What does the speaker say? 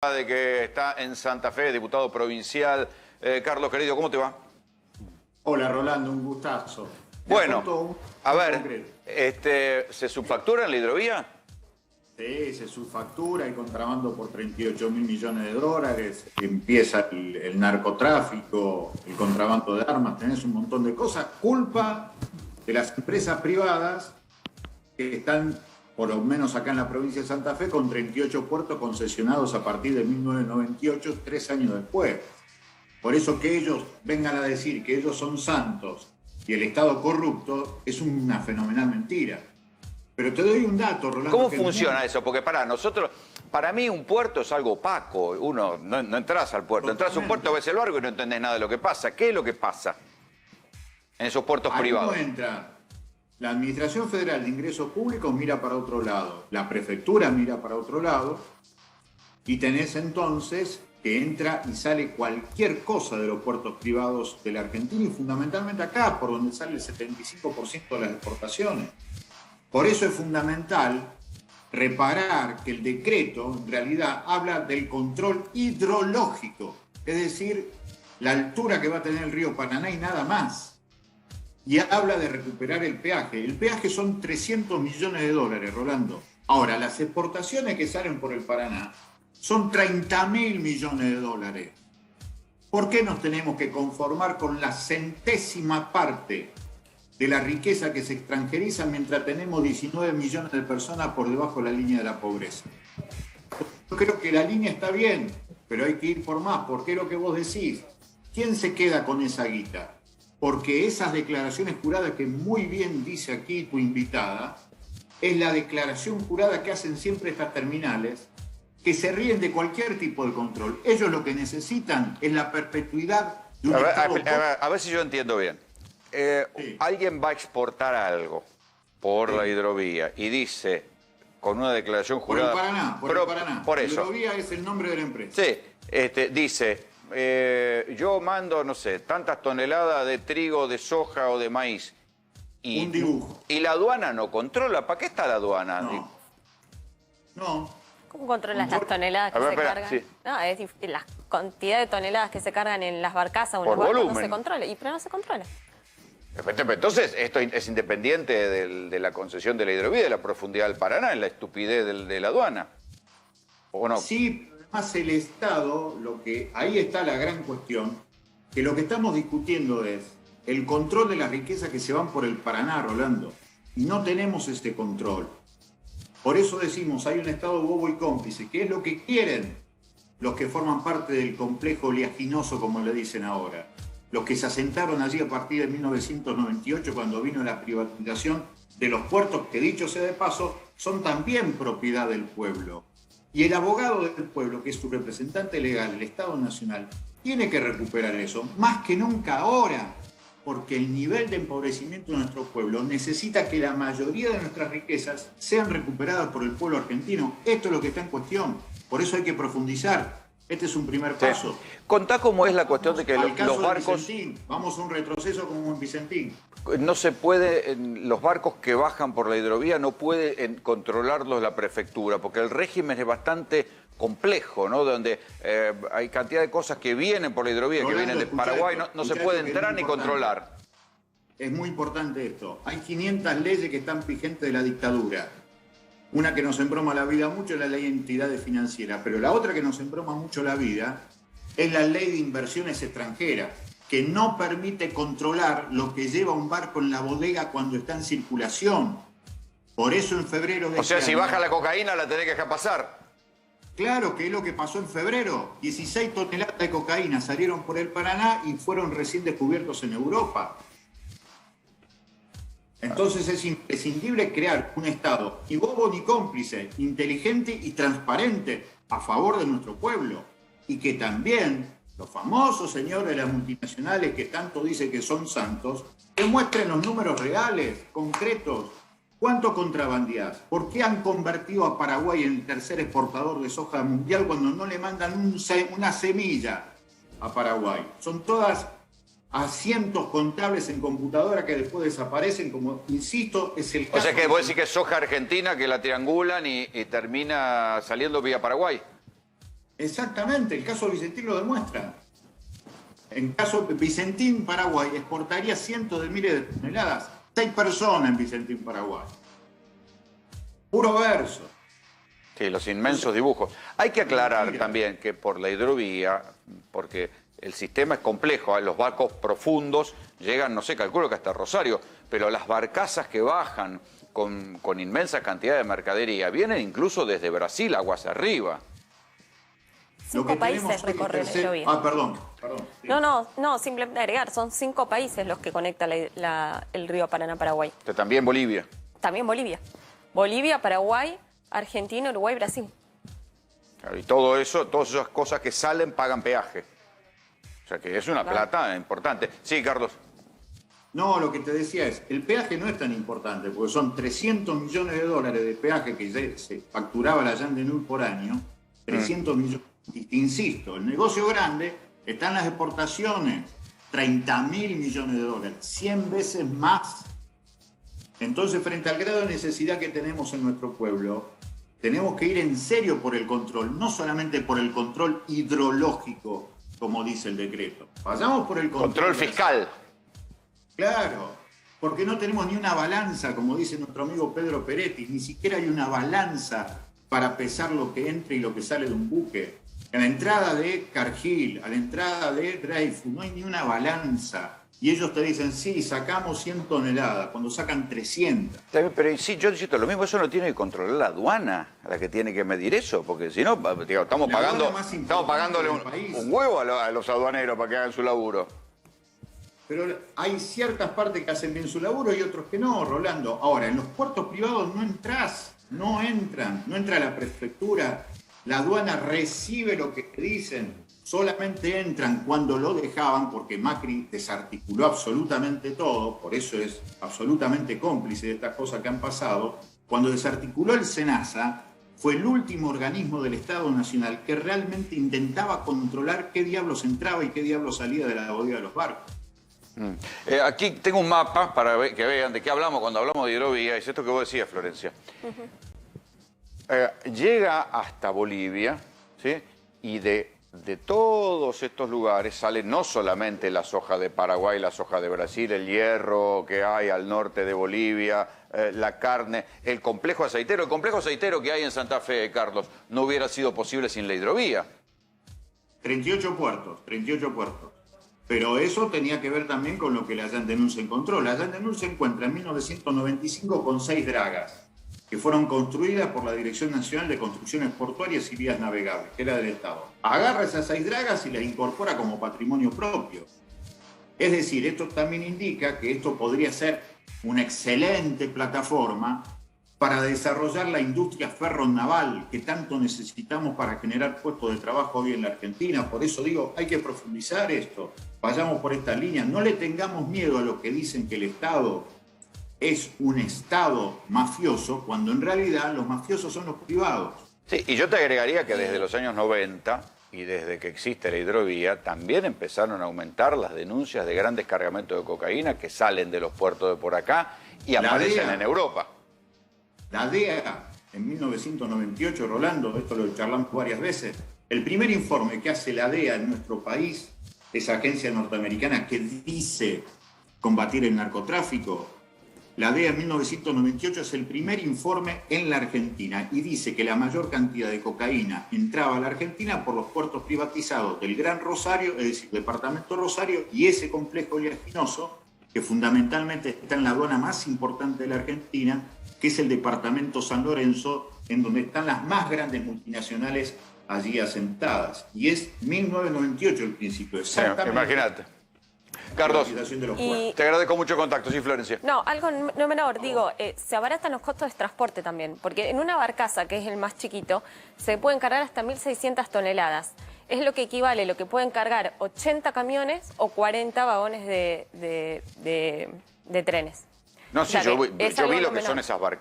De que está en Santa Fe, diputado provincial. Carlos, querido, ¿cómo te va? Hola, Rolando, un gustazo. Bueno, a ver, ¿se subfactura en la hidrovía? Sí, se subfactura, hay contrabando por 38.000 millones de dólares, empieza el narcotráfico, el contrabando de armas, tenés un montón de cosas, culpa de las empresas privadas que están, por lo menos acá en la provincia de Santa Fe, con 38 puertos concesionados a partir de 1998, 3 años después. Por eso que ellos vengan a decir que ellos son santos y el Estado corrupto es una fenomenal mentira. Pero te doy un dato, Rolando. ¿Cómo funciona eso? Porque para mí un puerto es algo opaco. Uno no entras al puerto. Entras a un puerto, ves el barco y no entendés nada de lo que pasa. ¿Qué es lo que pasa en esos puertos privados? Ahí no entra. La Administración Federal de Ingresos Públicos mira para otro lado. La prefectura mira para otro lado. Y tenés entonces que entra y sale cualquier cosa de los puertos privados de la Argentina y fundamentalmente acá, por donde sale el 75% de las exportaciones. Por eso es fundamental reparar que el decreto en realidad habla del control hidrológico, es decir, la altura que va a tener el río Paraná y nada más. Y habla de recuperar el peaje. El peaje son 300 millones de dólares, Rolando. Ahora, las exportaciones que salen por el Paraná son 30.000 millones de dólares. ¿Por qué nos tenemos que conformar con la centésima parte de la riqueza que se extranjeriza mientras tenemos 19 millones de personas por debajo de la línea de la pobreza? Yo creo que la línea está bien, pero hay que ir por más, porque es lo que vos decís. ¿Quién se queda con esa guita? Porque esas declaraciones juradas que muy bien dice aquí tu invitada, es la declaración jurada que hacen siempre estas terminales, que se ríen de cualquier tipo de control. Ellos lo que necesitan es la perpetuidad de un Estado... A ver si yo entiendo bien. Sí. Alguien va a exportar algo por la hidrovía y dice, con una declaración jurada... Por el Paraná. Por eso. Hidrovía es el nombre de la empresa. Sí, dice, yo mando, no sé, tantas toneladas de trigo, de soja o de maíz. Y, un dibujo. Y la aduana no controla. ¿Para qué está la aduana? No. ¿Cómo controlas las toneladas que se cargan? Sí. No, es la cantidad de toneladas que se cargan en las barcazas o en los barcos no se controla. Pero no se controla. Entonces, esto es independiente de la concesión de la hidrovía, de la profundidad del Paraná, en la estupidez de la aduana. ¿O no? Sí, además el Estado, ahí está la gran cuestión, que lo que estamos discutiendo es el control de las riquezas que se van por el Paraná, Rolando. Y no tenemos este control. Por eso decimos, hay un Estado bobo y cómplice, que es lo que quieren los que forman parte del complejo oleaginoso, como le dicen ahora. Los que se asentaron allí a partir de 1998, cuando vino la privatización de los puertos, que dicho sea de paso, son también propiedad del pueblo. Y el abogado del pueblo, que es su representante legal, el Estado Nacional, tiene que recuperar eso, más que nunca ahora, porque el nivel de empobrecimiento de nuestro pueblo necesita que la mayoría de nuestras riquezas sean recuperadas por el pueblo argentino. Esto es lo que está en cuestión. Por eso hay que profundizar. Este es un primer paso. Sí. Contá cómo es la cuestión de que los barcos... Vamos a un retroceso como en Vicentín. No se puede, los barcos que bajan por la hidrovía no puede controlarlos la prefectura, porque el régimen es bastante complejo, ¿no? Donde hay cantidad de cosas que vienen por la hidrovía, que vienen de Paraguay, no se puede entrar ni controlar. Es muy importante esto. Hay 500 leyes que están vigentes de la dictadura. Una que nos embroma la vida mucho es la ley de entidades financieras, pero la otra que nos embroma mucho la vida es la ley de inversiones extranjeras, que no permite controlar lo que lleva un barco en la bodega cuando está en circulación. Por eso en febrero de O sea, si baja la cocaína la tenés que dejar pasar. Claro, que es lo que pasó en febrero. 16 toneladas de cocaína salieron por el Paraná y fueron recién descubiertos en Europa. Entonces es imprescindible crear un Estado ni bobo ni cómplice, inteligente y transparente a favor de nuestro pueblo. Y que también los famosos señores de las multinacionales que tanto dicen que son santos, demuestren los números reales, concretos. ¿Cuánto contrabandeás? ¿Por qué han convertido a Paraguay en el tercer exportador de soja mundial cuando no le mandan una semilla a Paraguay? Son todas asientos contables en computadora que después desaparecen, como insisto, es el caso... O sea que vos decís que es soja argentina que la triangulan y termina saliendo vía Paraguay. Exactamente, el caso Vicentín lo demuestra. En caso Vicentín, Paraguay, exportaría cientos de miles de toneladas. 6 personas en Vicentín, Paraguay. Puro verso. Sí, los inmensos dibujos. Hay que aclarar también que por la hidrovía, porque el sistema es complejo, los barcos profundos llegan, no sé, calculo que hasta Rosario, pero las barcazas que bajan con inmensa cantidad de mercadería vienen incluso desde Brasil, aguas arriba. 5 países recorren la hidrovía. Perdón. Sí. No, simplemente agregar, son 5 países los que conectan el río Paraná-Paraguay. También Bolivia. También Bolivia. Bolivia, Paraguay, Argentina, Uruguay, Brasil. Claro, y todo eso, todas esas cosas que salen pagan peaje. O sea que es una plata importante. Sí, Carlos. No, lo que te decía es, el peaje no es tan importante, porque son 300 millones de dólares de peaje que se facturaba la Jean de Null por año, 300 millones. Y te insisto, el negocio grande está en las exportaciones, 30.000 millones de dólares, 100 veces más. Entonces, frente al grado de necesidad que tenemos en nuestro pueblo, tenemos que ir en serio por el control, no solamente por el control hidrológico, como dice el decreto. Vayamos por el control fiscal. Claro, porque no tenemos ni una balanza, como dice nuestro amigo Pedro Peretti, ni siquiera hay una balanza para pesar lo que entra y lo que sale de un buque. A la entrada de Cargill, a la entrada de Dreyfus, no hay ni una balanza. Y ellos te dicen, sí, sacamos 100 toneladas, cuando sacan 300. Pero sí, yo insisto, lo mismo, eso no tiene que controlar la aduana, a la que tiene que medir eso, porque si no, digo, estamos pagándole un huevo a los aduaneros para que hagan su laburo. Pero hay ciertas partes que hacen bien su laburo y otros que no, Rolando. Ahora, en los puertos privados no entras, no entra la prefectura, la aduana recibe lo que te dicen. Solamente entran cuando lo dejaban, porque Macri desarticuló absolutamente todo, por eso es absolutamente cómplice de estas cosas que han pasado. Cuando desarticuló el SENASA, fue el último organismo del Estado Nacional que realmente intentaba controlar qué diablos entraba y qué diablos salía de la bodega de los barcos. Aquí tengo un mapa para que vean de qué hablamos cuando hablamos de hidrovía, es esto que vos decías, Florencia. Llega hasta Bolivia, ¿sí? Y de todos estos lugares sale no solamente la soja de Paraguay, la soja de Brasil, el hierro que hay al norte de Bolivia, la carne, el complejo aceitero. El complejo aceitero que hay en Santa Fe, Carlos, no hubiera sido posible sin la hidrovía. 38 puertos. Pero eso tenía que ver también con lo que la Jean de Null se encontró. La Jean de Null se encuentra en 1995 con 6 dragas, que fueron construidas por la Dirección Nacional de Construcciones Portuarias y Vías Navegables, que era del Estado. Agarra esas 6 dragas y las incorpora como patrimonio propio. Es decir, esto también indica que esto podría ser una excelente plataforma para desarrollar la industria ferronaval que tanto necesitamos para generar puestos de trabajo hoy en la Argentina. Por eso digo, hay que profundizar esto. Vayamos por esta línea. No le tengamos miedo a lo que dicen que el Estado es un Estado mafioso, cuando en realidad los mafiosos son los privados. Sí, y yo te agregaría que desde los años 90 y desde que existe la hidrovía, también empezaron a aumentar las denuncias de grandes cargamentos de cocaína que salen de los puertos de por acá y aparecen en Europa. La DEA, en 1998, Rolando, esto lo charlamos varias veces, el primer informe que hace la DEA en nuestro país, esa agencia norteamericana que dice combatir el narcotráfico, la DEA en 1998 es el primer informe en la Argentina y dice que la mayor cantidad de cocaína entraba a la Argentina por los puertos privatizados del Gran Rosario, es decir, departamento Rosario, y ese complejo oleaginoso, que fundamentalmente está en la aduana más importante de la Argentina, que es el departamento San Lorenzo, en donde están las más grandes multinacionales allí asentadas. Y es 1998 el principio, exactamente. Imagínate. Carlos, te agradezco mucho el contacto, sí, Florencia. No, algo no menor, digo, se abaratan los costos de transporte también, porque en una barcaza, que es el más chiquito, se pueden cargar hasta 1.600 toneladas. Es lo que equivale, lo que pueden cargar 80 camiones o 40 vagones de trenes. No, sí, claro, yo vi lo que son esas